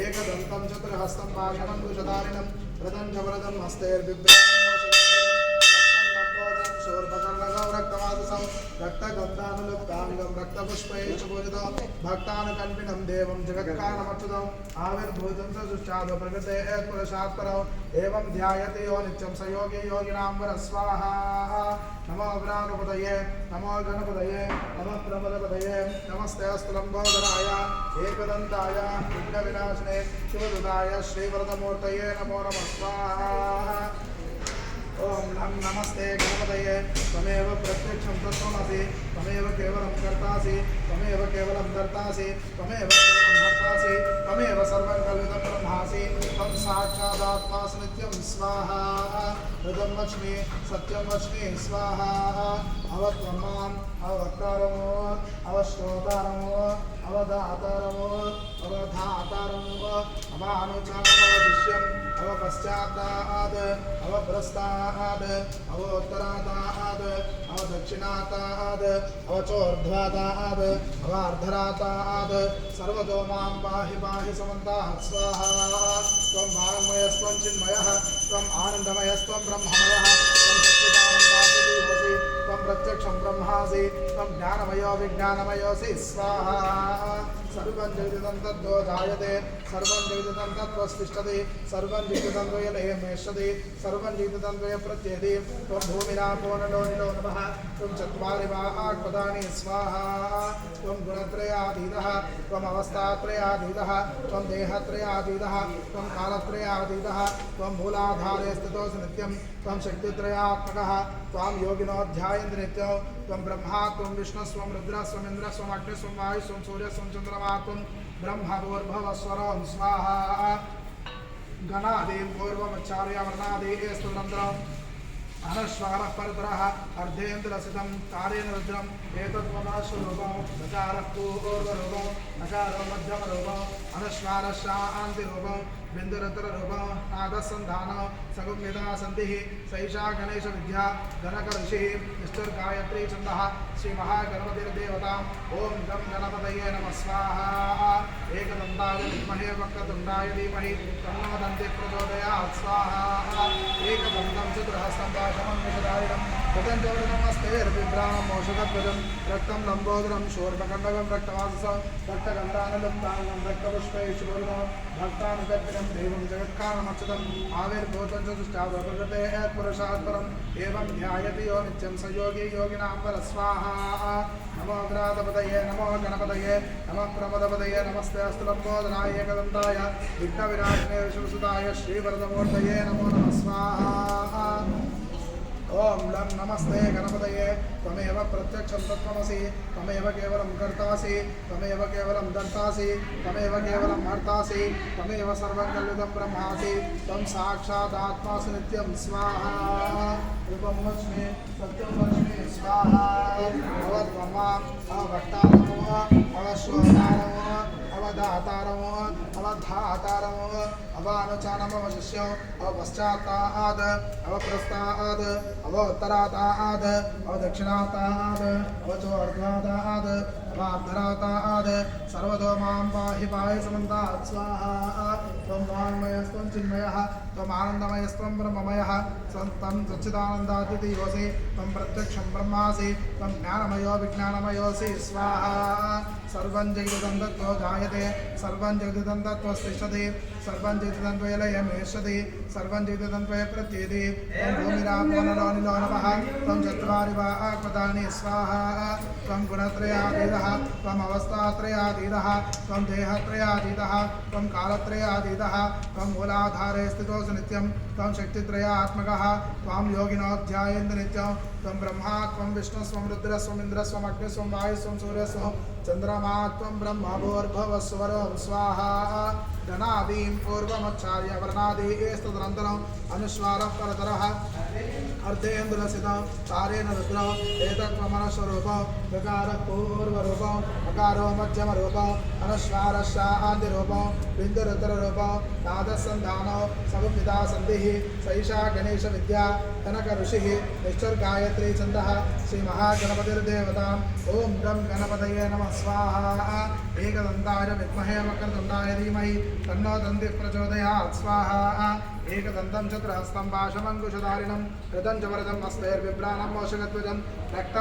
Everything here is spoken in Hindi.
एकदन्तं चतुर्हस्तं पाशमङ्कुशधारिणं रतं च वरदं हस्तैर्बिभ्रतं रक्तगन्धानुलुप्ताङ्गं रक्तपुष्पैश्च पूजितं भक्तानुकम्पिनं देवं जगत्कारणमच्युतम् आविर्भूतं च सुष्ठादो प्रकृतेः पुरुषात् परौ एवं ध्यायते यो नित्यं स योगी योगिनां वरः स्वाहा नमो प्राणपतये नमो गणपतये नमः प्रमदपतये नमस्ते अस्तुलम्बोदराय एकदन्ताय विघ्नविनाशिने शिवदुताय श्रीवरदमूर्तये नमो नमः स्वाहा ओम नमस्ते गणपतये त्वमेव प्रत्यक्षं तत्त्वमसि त्वमेव केवलं कर्तासि त्वमेव केवलं धर्तासि त्वमेव केवलं हर्तासि त्वमेव सर्वं कल्पितं ब्रह्मासि त्वं साक्षादात्मासि नित्यं स्वाहा ऋतं वच्मि सत्यं वच्मि स्वाहा अवत्वमाम् अवक्तारमो अवश्रोतारमो अवधातारमो अवधातारमो अवानुचारमवशिष्यम् अवपश्चाताद् अवप्रस्ताद् अवोत्तराताद् अवदक्षिणाताद् अवचोर्ध्वाताद् अवार्धराताद् सर्वतो मां पाहि पाहि समन्तात् स्वाहा त्वं वाङ्मयस्त्वं चिन्मयः त्वम् आनन्दमयस्त्वं ब्रह्ममयः त्वं सच्चिदानन्दादिवसि त्वं प्रत्यक्षं ब्रह्मासि त्वं ज्ञानमयो विज्ञानमयोऽसि स्वाहा सर्वं जगदिदं तद्वो जायते सर्वं जगदिदं तत्त्वस्तिष्ठति सर्वं जगदिदं द्वयलयमेष्यति सर्वं जगदिदं द्वयप्रत्ययति त्वं भूमिरापो नलो निलो नमः त्वं चत्वारि वाक्पदानि स्वाहा त्वं गुणत्रयातीतः त्वम् अवस्थात्रयातीतः त्वं देहत्रयातीतः त्वं कालत्रयातीतः त्वं मूलाधारे स्थितोऽसि नित्यं त्वं शक्तित्रयात्मकः त्वां योगिनो ध्यायन्ति नित्यं त्वं ब्रह्मा त्वं विष्णुस्त्वं रुद्रस्त्वम् इन्द्रस्त्वम् अग्निस्त्वं वायुस्त्वं सूर्यस्त्वं चन्द्रमा त्वं ब्रह्मभूर्भुवस्वरं स्वाहा गणादीं पूर्वमुच्चार्य वर्णादीः स्तुतन्त्रम् अनश्वारः परतरः अर्धेन्द्रसितं कारेण रुद्रम् एतद्वनश्वरूपं नकारः पूर्वरूपं नकारो मध्यमरूपम् अनश्वारः शान्तिरूपं बिन्दुरुद्ररूपं नादसन्धानं सगुम्यता सन्धिः सैषा गणेशविद्या गणकऋषिः निष्ठुर्गायत्री छन्दः श्रीमहागणपतिर्देवताम् ॐ गं गणपतये नमः स्वाहा एकदन्ताय विद्महे वक्रतुण्डाय धीमहि तन्नो दन्तिः प्रचोदयात् स्वाहा एकदन्तं चतुर्हस्तं पाशमङ्कुशधारिणं रतं च वरदमस्तेर्बिभ्राणं मोषधध्वजं रक्तं लम्बोदरं शूर्पकण्डकं रक्तवाससं रक्तगन्धानुलुप्ताङ्गं रक्तपुष्पैश्च पूर्णं भक्तानुकम्पितं देवं जगत्कारणमच्युतम् आविर्भूतं च सुष्ठादो प्रकृतेः पुरुषात् परम् एवं ध्यायति यो नित्यं स योगी योगिनां वरः स्वाहा नमो ग्रातपतये नमो गणपतये नमः प्रमदपतये नमस्ते अस्तुलम्बोदराय एकदन्ताय विघ्नविनाशिने विष्णुसुताय श्रीवरदमूर्तये नमो नमः स्वाहा ओम लं नमस्ते गणपतये त्वमेव प्रत्यक्षं तत्त्वमसि त्वमेव केवलं कर्तासि त्वमेव केवलं धर्तासि त्वमेव केवलं हर्तासि त्वमेव सर्वं कल्पितं ब्रह्मासि त्वं साक्षादात्मासि नित्यं स्वाहा रूपं वच्मि सत्यं वच्मि स्वाहा अवत्वमाम् अवक्तारमो अवश्रोतारमो अवधातारमो अवधातारमो अवानुचानमवशिष्यम् अवपश्चाताद् अवप्रस्ताद् अवोत्तराताद् अवदक्षिणाताद् अवचोर्ध्वाताद् अवार्धराताद् सर्वतो मां पाहि पाहि समन्तात् स्वाहा त्वं वाङ्मयस्त्वं चिन्मयः त्वम् आनन्दमयस्त्वं ब्रह्ममयः तं सच्चिदानन्दादिवसि त्वं प्रत्यक्षं ब्रह्मासि त्वं ज्ञानमयो विज्ञानमयोऽसि स्वाहा सर्वं जगदिदं तत्त्वो जायते सर्वं जगदिदं तत्त्वस्तिष्ठति सर्वं जगदिदं द्वयलयमेष्यति सर्वं जगदिदं द्वयप्रत्ययति त्वं भूमिरापो नलो निलो नमः त्वं चत्वारि वाक्पदानि स्वाहा त्वं गुणत्रयातीतः त्वम् अवस्थात्रयातीतः त्वं देहत्रयातीतः त्वं कालत्रयातीतः त्वं मूलाधारे स्थितोऽसि नित्यं त्वं शक्तित्रयात्मकः त्वां योगिनो ध्यायन्ति नित्यं त्वं ब्रह्मा त्वं विष्णुस्त्वं रुद्रस्त्वम् इन्द्रस्त्वम् अग्निस्त्वं वायुस्त्वं सूर्यस्त्वं चन्द्रमा त्वं ब्रह्मभूर्भुवस्वरं स्वाहा गणादीं पूर्वमुच्चार्य वर्णादीः स्तुतनन्तरम् अनुस्वारः परतरः अर्धेन्दुलसितं तारेण रुद्र एतत्त्वमनस्वरूप विकार पूर्वरूप अकारो मध्यमरूप अनुस्वारस्यादिरूप बिन्दुरुद्ररूप नादसन्धानो समुपिता सन्धिः सैषा गणेशविद्या कनक ऋषिः निश्चर्गायत्री छन्दः श्रीमहागणपतिर्देवता ॐ गं गणपतये नमः स्वाहा एकदन्ताय विद्महे वक्रतुण्डाय धीमहि तन्नो दन्तिः प्रचोदयात् स्वाहा एकदन्तं चतुर्हस्तं पाशमङ्कुशधारिणं कृतं च वरदं हस्तैर्बिभ्राणं मोषगध्वजं रक्तं